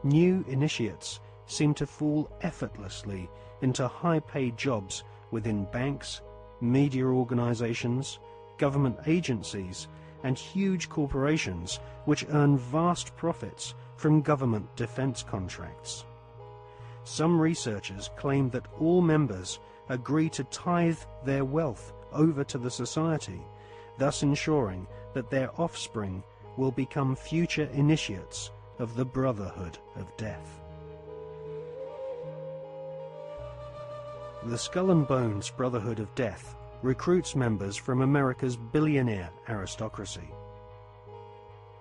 new initiates seem to fall effortlessly into high-paid jobs within banks, media organizations, government agencies, and huge corporations which earn vast profits from government defense contracts. Some researchers claim that all members agree to tithe their wealth over to the society, thus ensuring that their offspring will become future initiates of the Brotherhood of Death. The Skull and Bones Brotherhood of Death recruits members from America's billionaire aristocracy.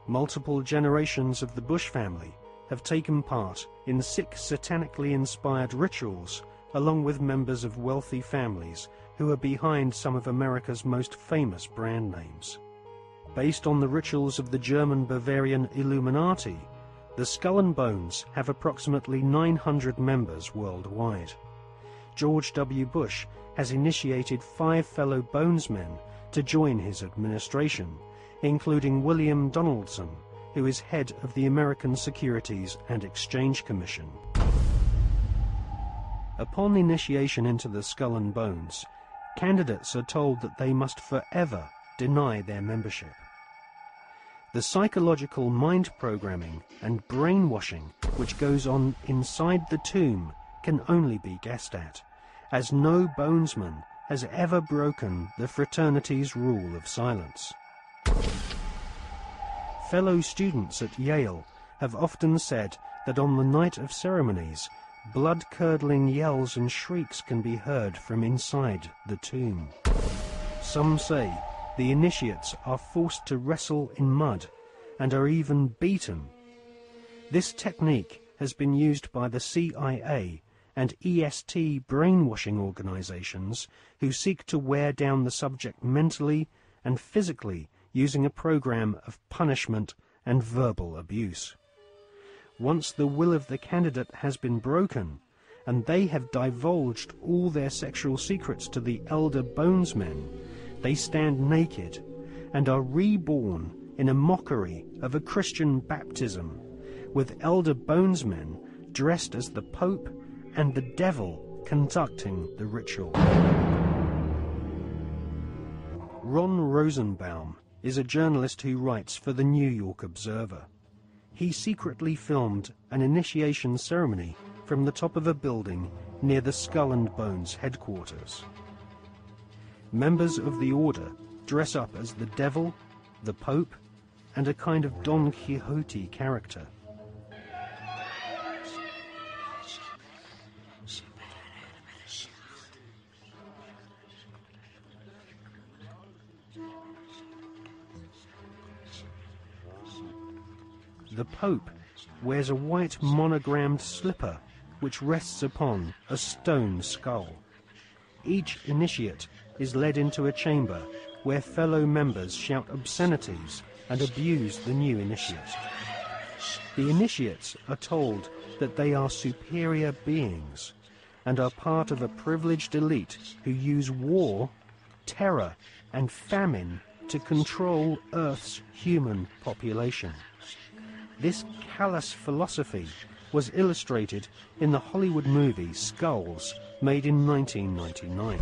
Multiple generations of the Bush family have taken part in sick, satanically inspired rituals, along with members of wealthy families who are behind some of America's most famous brand names. Based on the rituals of the German Bavarian Illuminati, the Skull and Bones have approximately 900 members worldwide. George W. Bush has initiated 5 fellow Bonesmen to join his administration, including William Donaldson, who is head of the American Securities and Exchange Commission. Upon initiation into the Skull and Bones, candidates are told that they must forever deny their membership. The psychological mind programming and brainwashing which goes on inside the tomb can only be guessed at, as no Bonesman has ever broken the fraternity's rule of silence. Fellow students at Yale have often said that on the night of ceremonies, blood-curdling yells and shrieks can be heard from inside the tomb. Some say the initiates are forced to wrestle in mud and are even beaten. This technique has been used by the CIA and EST brainwashing organizations who seek to wear down the subject mentally and physically using a program of punishment and verbal abuse. Once the will of the candidate has been broken, and they have divulged all their sexual secrets to the elder Bonesmen, they stand naked and are reborn in a mockery of a Christian baptism, with elder Bonesmen dressed as the Pope and the devil conducting the ritual. Ron Rosenbaum is a journalist who writes for the New York Observer. He secretly filmed an initiation ceremony from the top of a building near the Skull and Bones headquarters. Members of the order dress up as the devil, the Pope, and a kind of Don Quixote character. The Pope wears a white monogrammed slipper which rests upon a stone skull. Each initiate is led into a chamber where fellow members shout obscenities and abuse the new initiate. The initiates are told that they are superior beings and are part of a privileged elite who use war, terror, and famine to control Earth's human population. This callous philosophy was illustrated in the Hollywood movie Skulls, made in 1999.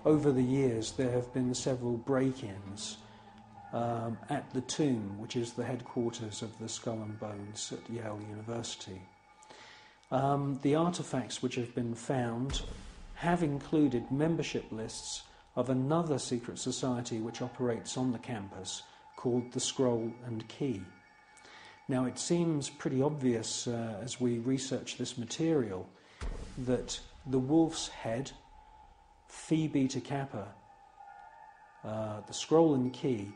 Over the years, there have been several break-ins at the tomb, which is the headquarters of the Skull and Bones at Yale University. The artifacts which have been found have included membership lists of another secret society which operates on the campus called the Scroll and Key. Now, it seems pretty obvious as we research this material that the Wolf's Head, Phi Beta Kappa, the Scroll and Key,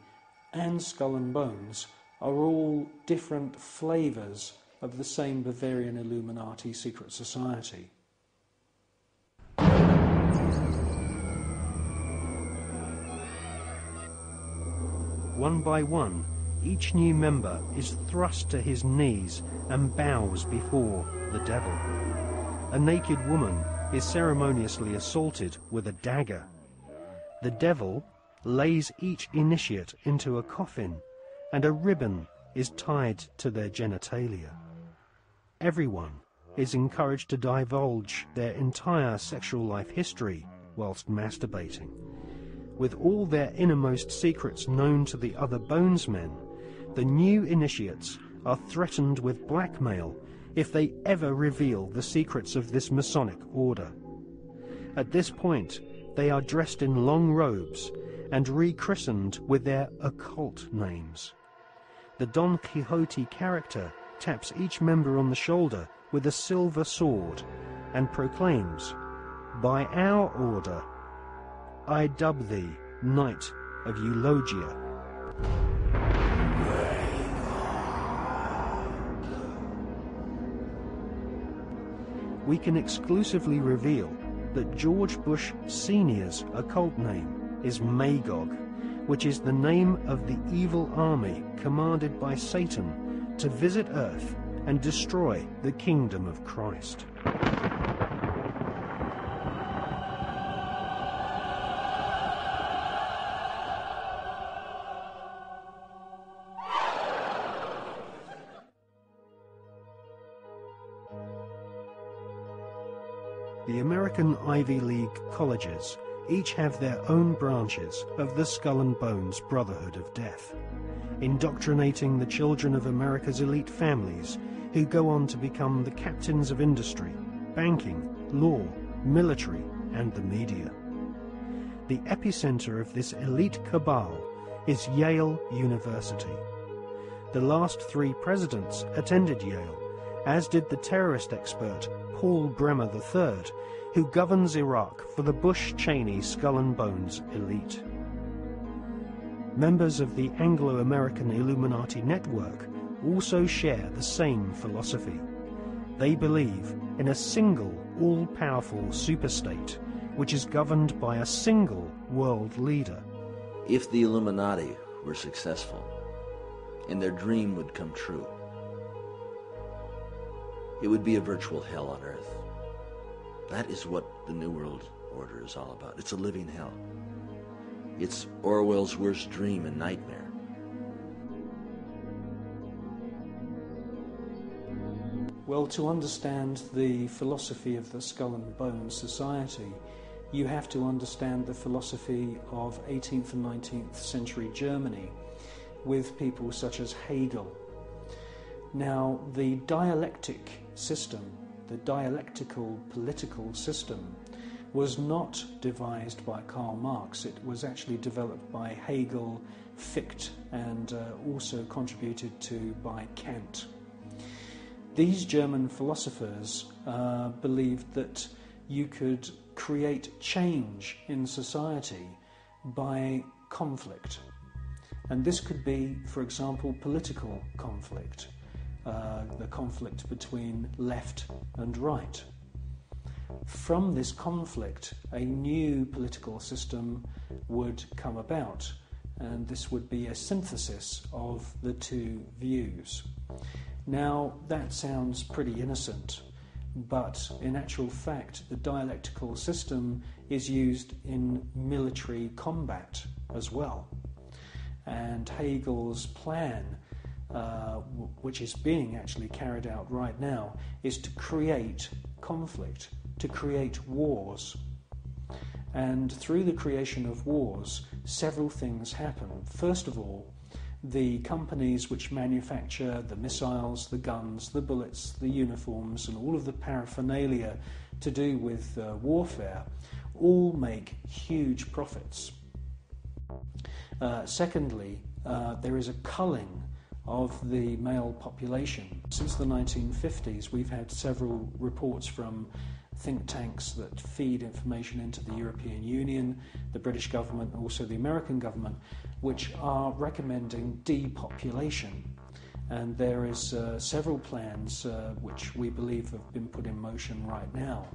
and Skull and Bones are all different flavours of the same Bavarian Illuminati secret society. One by one, each new member is thrust to his knees and bows before the devil. A naked woman is ceremoniously assaulted with a dagger. The devil lays each initiate into a coffin, and a ribbon is tied to their genitalia. Everyone is encouraged to divulge their entire sexual life history whilst masturbating. With all their innermost secrets known to the other bonesmen, the new initiates are threatened with blackmail if they ever reveal the secrets of this Masonic order. At this point, they are dressed in long robes and rechristened with their occult names. The Don Quixote character taps each member on the shoulder with a silver sword and proclaims, "By our order, I dub thee Knight of Eulogia." We can exclusively reveal that George Bush Sr.'s occult name is Magog, which is the name of the evil army commanded by Satan to visit Earth and destroy the kingdom of Christ. The American Ivy League colleges each have their own branches of the Skull and Bones Brotherhood of Death, indoctrinating the children of America's elite families who go on to become the captains of industry, banking, law, military, and the media. The epicenter of this elite cabal is Yale University. The last 3 presidents attended Yale, as did the terrorist expert Paul Bremer III, who governs Iraq for the Bush-Cheney Skull and Bones elite. Members of the Anglo-American Illuminati network also share the same philosophy. They believe in a single, all-powerful superstate, which is governed by a single world leader. If the Illuminati were successful, and their dream would come true, it would be a virtual hell on earth. That is what the New World Order is all about. It's a living hell. It's Orwell's worst dream and nightmare. Well, to understand the philosophy of the Skull and Bones Society, you have to understand the philosophy of 18th and 19th century Germany with people such as Hegel. Now, the dialectic system, the dialectical political system, was not devised by Karl Marx. It was actually developed by Hegel, Fichte, and also contributed to by Kant. These German philosophers believed that you could create change in society by conflict. And this could be, for example, political conflict, the conflict between left and right. From this conflict, a new political system would come about, and this would be a synthesis of the two views. Now, that sounds pretty innocent, but in actual fact, the dialectical system is used in military combat as well. And Hegel's plan, which is being actually carried out right now, is to create conflict, to create wars. And through the creation of wars, several things happen. First of all, the companies which manufacture the missiles, the guns, the bullets, the uniforms, and all of the paraphernalia to do with warfare all make huge profits. Secondly, there is a culling of the male population. Since the 1950s, we've had several reports from think tanks that feed information into the European Union, the British government, and also the American government, which are recommending depopulation. And there is several plans which we believe have been put in motion right now.